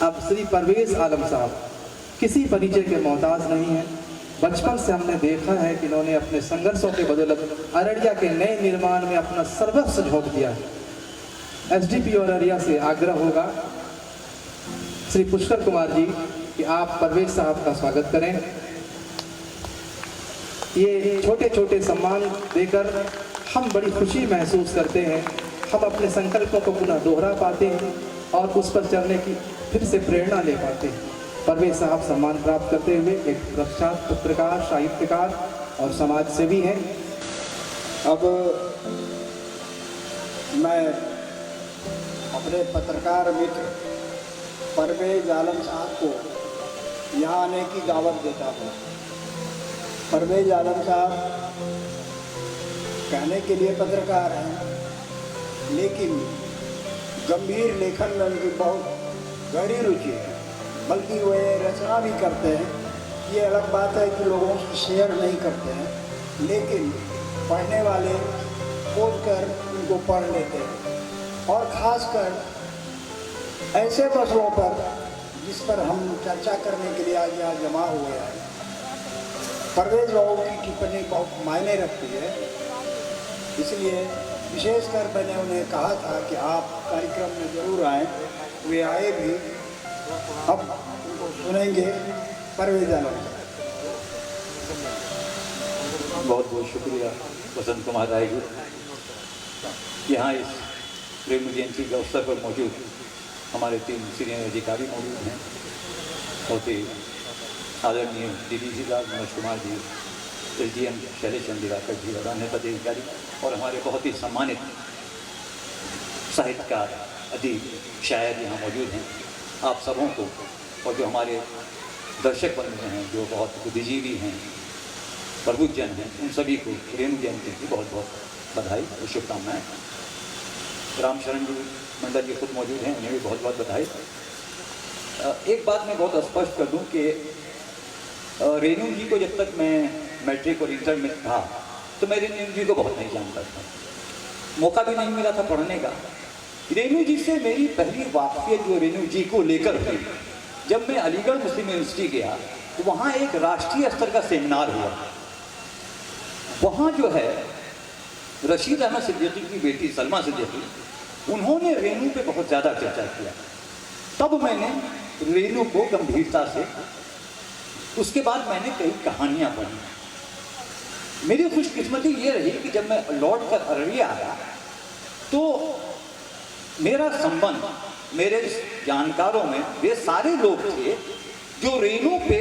अब श्री परवेज आलम साहब किसी परिचय के मोहताज नहीं हैं। बचपन से हमने देखा है कि इन्होंने अपने संघर्षों के बदौलत अररिया के नए निर्माण में अपना सर्वस्व झोंक दिया है। एसडीपी और अररिया से आग्रह होगा श्री पुष्कर कुमार जी कि आप परवेज साहब का स्वागत करें। ये छोटे छोटे सम्मान देकर हम बड़ी खुशी महसूस करते हैं। हम अपने संकल्पों को पुनः दोहरा पाते हैं और उस पर चलने की फिर से प्रेरणा ले पाते हैं। परवेज साहब सम्मान प्राप्त करते हुए एक प्रख्यात पत्रकार, साहित्यकार और समाज सेवी हैं। अब मैं अपने पत्रकार मित्र परवेज आलम साहब को यहाँ आने की दावत देता हूँ। परवेज आलम साहब कहने के लिए पत्रकार हैं, लेकिन गंभीर लेखन में उनकी बहुत गहरी रुचि है, बल्कि वे रचना भी करते हैं। ये अलग बात है कि लोगों से शेयर नहीं करते हैं, लेकिन पढ़ने वाले खोज कर उनको पढ़ लेते हैं। और ख़ासकर ऐसे मसलों पर जिस पर हम चर्चा करने के लिए आज यहाँ जमा हुए हैं, परवेज बाबू की टिप्पणी बहुत मायने रखती है। इसलिए विशेषकर मैंने उन्हें कहा था कि आप कार्यक्रम में ज़रूर आएँ। वे आए भी। अब उनको सुनेंगे परवेज आलम। बहुत बहुत शुक्रिया वसंत कुमार राय जी, यहाँ इस रेणु जयंती के अवसर पर मौजूद हमारे 3 सीनियर अधिकारी मौजूद हैं। बहुत ही आदरणीय डीडीसी साहब मनोज कुमार जी, एसडीएम शैलेश चंद्र दिवाकर जी और अन्य पदाधिकारी, और हमारे बहुत ही सम्मानित साहित्यकार, अदीब, शायर यहाँ मौजूद हैं। आप सबों को और जो हमारे दर्शक बन रहे हैं, जो बहुत बुद्धिजीवी हैं, प्रबुद्धजन हैं, उन सभी को रेणु जयंती की बहुत बहुत बधाई और शुभकामनाएँ। रामशरण जी मंडल जी खुद मौजूद हैं, उन्हें भी बहुत बहुत बधाई। एक बात मैं बहुत स्पष्ट कर दूं कि रेणु जी को जब तक मैं मैट्रिक और इंटर में था तो मैं रेणु जी को बहुत नहीं जानता था, मौका भी नहीं मिला था पढ़ने का। रेणु जी से मेरी पहली वाक़फ़ियत जो रेणु जी को लेकर हुई, जब मैं अलीगढ़ मुस्लिम यूनिवर्सिटी गया तो वहाँ एक राष्ट्रीय स्तर का सेमिनार हुआ। वहाँ जो है रशीद अहमद सिद्दीकी की बेटी सलमा सिद्दीकी, उन्होंने रेणु पे बहुत ज़्यादा चर्चा किया। तब मैंने रेणु को गंभीरता से, उसके बाद मैंने कई कहानियाँ पढ़ी। मेरी खुशकिस्मती ये रही कि जब मैं लौट कर अररिया आया तो मेरा संबंध मेरे जानकारों में वे सारे लोग थे जो रेणु पे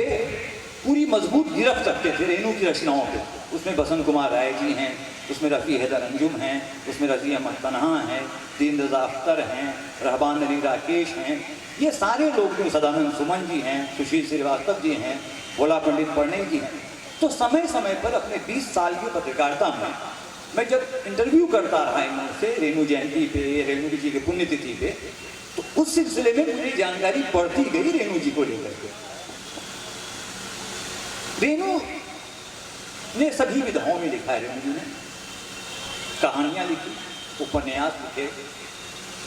पूरी मजबूत गिरफ्त रखते थे, रेणु की रचनाओं पे। उसमें बसंत कुमार राय जी हैं, उसमें रफ़ी हैदर अंजुम हैं, उसमें रज़ी अहमद तन्हा हैं, दीन रज़ा अख्तर हैं, रहमान अली राकेश हैं, ये सारे लोग जो सदानंद सुमन जी हैं, सुशील श्रीवास्तव जी हैं, भोला पंडित पढ़ने जी हैं। तो समय समय पर अपने 20 साल की पत्रकारिता में मैं जब इंटरव्यू करता रहा इनसे रेणु जयंती पे, रेणु जी की पुण्यतिथि पे, तो उस सिलसिले में मुझे जानकारी बढ़ती गई रेणु जी को लेकर के। रेणु ने सभी विधाओं में लिखा है। रेणु जी ने कहानियाँ लिखी, उपन्यास लिखे,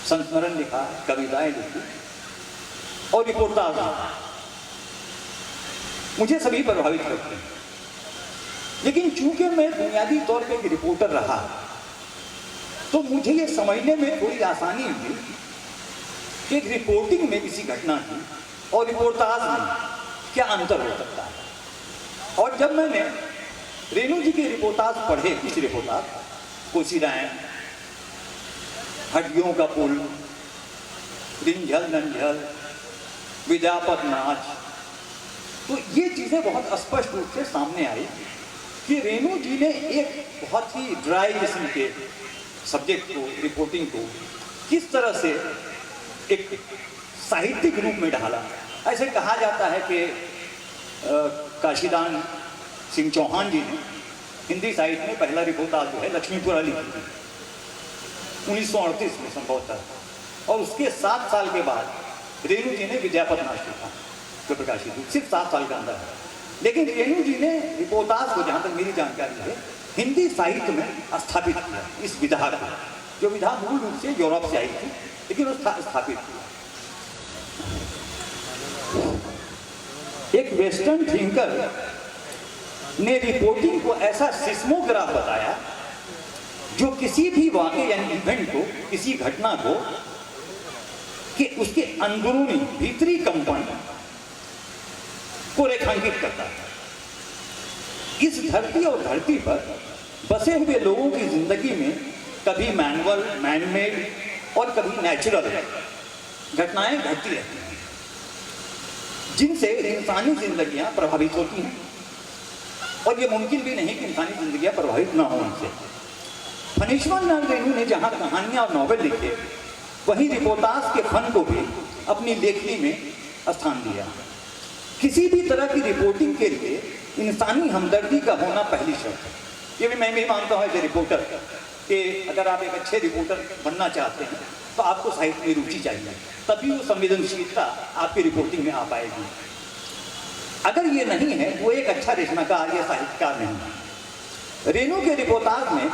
संस्मरण लिखा, कविताएं लिखी और रिपोर्टाज लिखा। मुझे सभी प्रभावित करते हैं, लेकिन चूंकि मैं बुनियादी तौर पे एक रिपोर्टर रहा तो मुझे ये समझने में थोड़ी आसानी हुई कि एक रिपोर्टिंग में किसी घटना की और रिपोर्टाज में क्या अंतर हो सकता है। और जब मैंने रेणु जी के रिपोर्टाज पढ़े, कुछ रिपोर्टाज, कोशिदाएं, हड्डियों का पुल, रिंझल नंझल, विद्यापत नाच, तो ये चीज़ें बहुत स्पष्ट रूप से सामने आई कि रेणु जी ने एक बहुत ही ड्राई किस्म के सब्जेक्ट को, रिपोर्टिंग को किस तरह से एक साहित्यिक रूप में ढाला। ऐसे कहा जाता है कि काशीदान सिंह चौहान जी ने हिंदी साहित्य में पहला रिपोर्टाज जो है लक्ष्मीपुरा लिखी थी 1938 में संभवतः, और उसके 7 साल के बाद रेणु जी ने विद्यापत नाच लिखा जो प्रकाशित हुई, सिर्फ 7 साल के अंदर है। लेकिन रेणु जी ने रिपोर्टाज को, जहाँ तक मेरी जानकारी है, हिंदी साहित्य में स्थापित किया इस विधा को, जो विधा मूल रूप से यूरोप से आई थी, लेकिन वो स्थापित किया। एक वेस्टर्न थिंकर ने रिपोर्टिंग को ऐसा सिस्मोग्राफ बताया जो किसी भी वाक़े यानी इवेंट को, किसी घटना को कि उसके अंदरूनी भीतरी कंपन को रेखांकित करता है। इस धरती और धरती पर बसे हुए लोगों की जिंदगी में कभी मैनुअल, मैनमेड और कभी नेचुरल घटनाएं घटती रहती हैं, जिनसे इंसानी जिंदगियां प्रभावित होती हैं, और ये मुमकिन भी नहीं कि इंसानी जिंदगियां प्रभावित ना हो उनसे। फनीश्वरनाथ रेणु ने जहां कहानियां और नॉवेल लिखे, वहीं रिपोर्टाज के फन को भी अपनी लेखनी में स्थान दिया। किसी भी तरह की रिपोर्टिंग के लिए इंसानी हमदर्दी का होना पहली शर्त है। ये भी मैं भी मानता हूँ एज ए रिपोर्टर कि अगर आप एक अच्छे रिपोर्टर बनना चाहते हैं तो आपको साहित्य में रुचि चाहिए, तभी वो संवेदनशीलता आपकी रिपोर्टिंग में आ पाएगी। अगर ये नहीं है, वो एक अच्छा रचनाकार या साहित्यकार नहीं है। रेणु के रिपोर्टाज में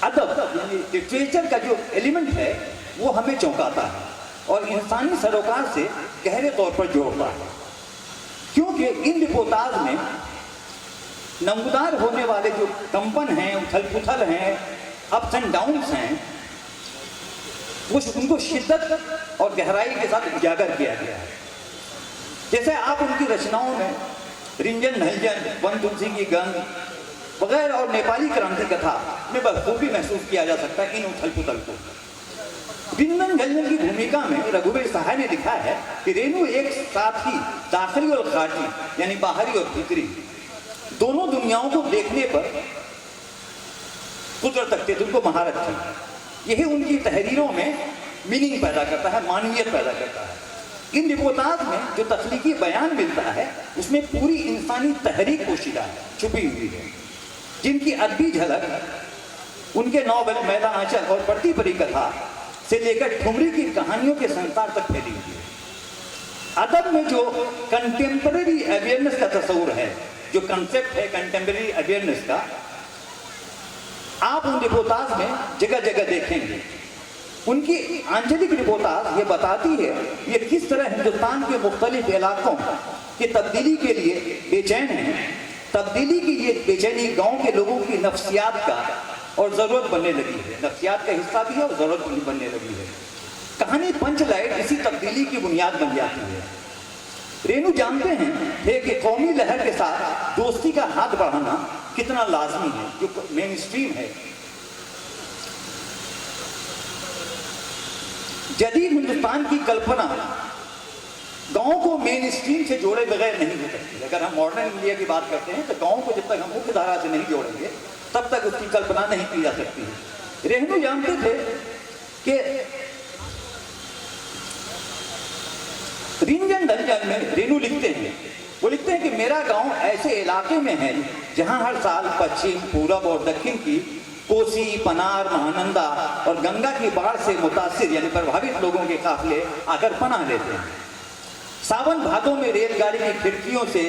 अदब यानी लिटरेचर का जो एलिमेंट है वो हमें चौंकाता है और इंसानी सरोकार से गहरे तौर पर जोड़ता है, क्योंकि इन रिपोर्टाज में नमूदार होने वाले जो कंपन हैं, उथल पुथल हैं, अप्स एंड डाउन्स हैं, वो उनको शिद्दत और गहराई के साथ उजागर किया गया है। जैसे आप उनकी रचनाओं में रिंजन ढंजन, वन तुलसी की गंध वगैरह और नेपाली क्रांति कथा में बखूबी महसूस किया जा सकता है इन उथल पुथल को। रिंजन ढंजन की भूमिका में रघुवीर सहाय ने लिखा है कि रेणु एक साथ ही दाखिली और खाटी यानी बाहरी और भीतरी दोनों दुनियाओं को देखने पर कुदरत तकते थे, उनको महारत थी। यही उनकी तहरीरों में मीनिंग पैदा करता है, मानवीयत पैदा करता है। इन रिपोर्टाज में जो तख्लीकी बयान मिलता है उसमें पूरी इंसानी तहरीक पोशीदा है, छुपी हुई है, जिनकी अदबी झलक उनके नॉवल मैदा आंचल और पढ़ती परी कथा से लेकर ठुमरी की कहानियों के संसार तक फैली हुई है। अदब में जो कंटेम्पररी अवेयरनेस का तस्वुर है, जो कंसेप्ट है कंटेम्पररी अवेयरनेस का, आप उन रिपोर्टाज में जगह जगह देखेंगे। उनकी आंचलिक रिपोर्टाज ये बताती है ये किस तरह हिंदुस्तान के मुख्तलिफ इलाकों की तब्दीली के लिए बेचैन है। तब्दीली की ये बेचैनी गांव के लोगों की नफ्सियात का और ज़रूरत बनने लगी है, नफ्सियात का हिस्सा भी है और ज़रूरत भी बनने लगी है। कहानी पंच लाइट इसी तब्दीली की बुनियाद बन जाती है। रेणु जानते हैं थे कि कौमी लहर के साथ दोस्ती का हाथ बढ़ाना कितना लाजमी है, जो मेन स्ट्रीम है। जदीद हिंदुस्तान की कल्पना गाँव को मेन स्ट्रीम से जोड़े बगैर नहीं हो सकती। अगर हम मॉडर्न इंडिया की बात करते हैं तो गाँव को जब तक हम मुख्य धारा से नहीं जोड़ेंगे तब तक उसकी कल्पना नहीं की जा सकती है। रेणु जानते थे कि रिंजन ढंजन में रेणु लिखते हैं, वो लिखते हैं कि मेरा गांव ऐसे इलाके में है जहां हर साल पश्चिम, पूरब और दक्षिण की कोसी, पनार, महानंदा और गंगा की बाढ़ से मुतासिर यानी प्रभावित लोगों के काफिले आकर पनाह लेते हैं। सावन भादों में रेलगाड़ी की खिड़कियों से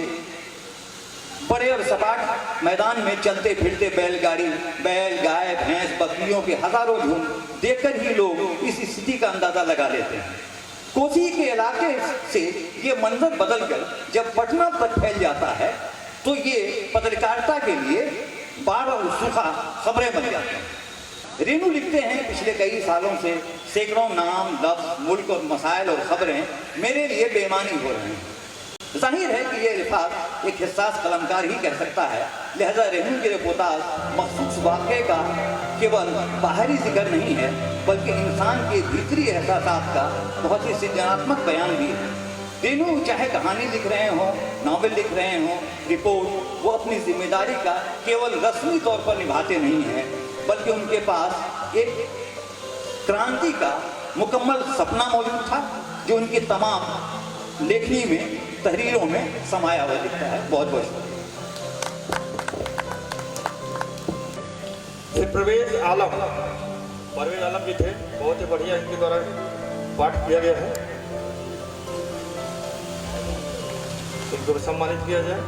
बड़े और सपाट मैदान में चलते फिरते बैलगाड़ी, बैल, गाय, भैंस, बकरियों के हजारों झुंड देखकर ही लोग इस स्थिति का अंदाजा लगा लेते हैं। कोसी के इलाके से ये मंजर बदलकर जब पटना तक फैल जाता है तो ये पत्रकारिता के लिए बाढ़ और सूखा खबरें बन जाती हैं। रेणु लिखते हैं पिछले कई सालों से सैकड़ों नाम, लफ्ज, मुल्क और मसाइल और खबरें मेरे लिए बेमानी हो रही हैं। जाहिर है कि ये अल्फाज एक हिस्सास कलमकार ही कह सकता है, लिहाजा रेणु के रिपोर्टाज मखसूस वाक़े का केवल बाहरी जिक्र नहीं है बल्कि इंसान के भीतरी एहसासात का बहुत ही सृजनात्मक बयान भी है। रेणु चाहे कहानी लिख रहे हों, नावल लिख रहे हों, रिपोर्ट, वो अपनी जिम्मेदारी का केवल रस्मी तौर पर निभाते नहीं हैं बल्कि उनके पास एक क्रांति का मुकम्मल सपना मौजूद था जो उनकी तमाम लेखनी में, तहरीरों में समाया हुआ दिखता है। बहुत बहुत शुक्रिया। परवेज आलम जी थे, बहुत ही बढ़िया इनके द्वारा पाठ किया गया है, इनको सम्मानित किया जाए।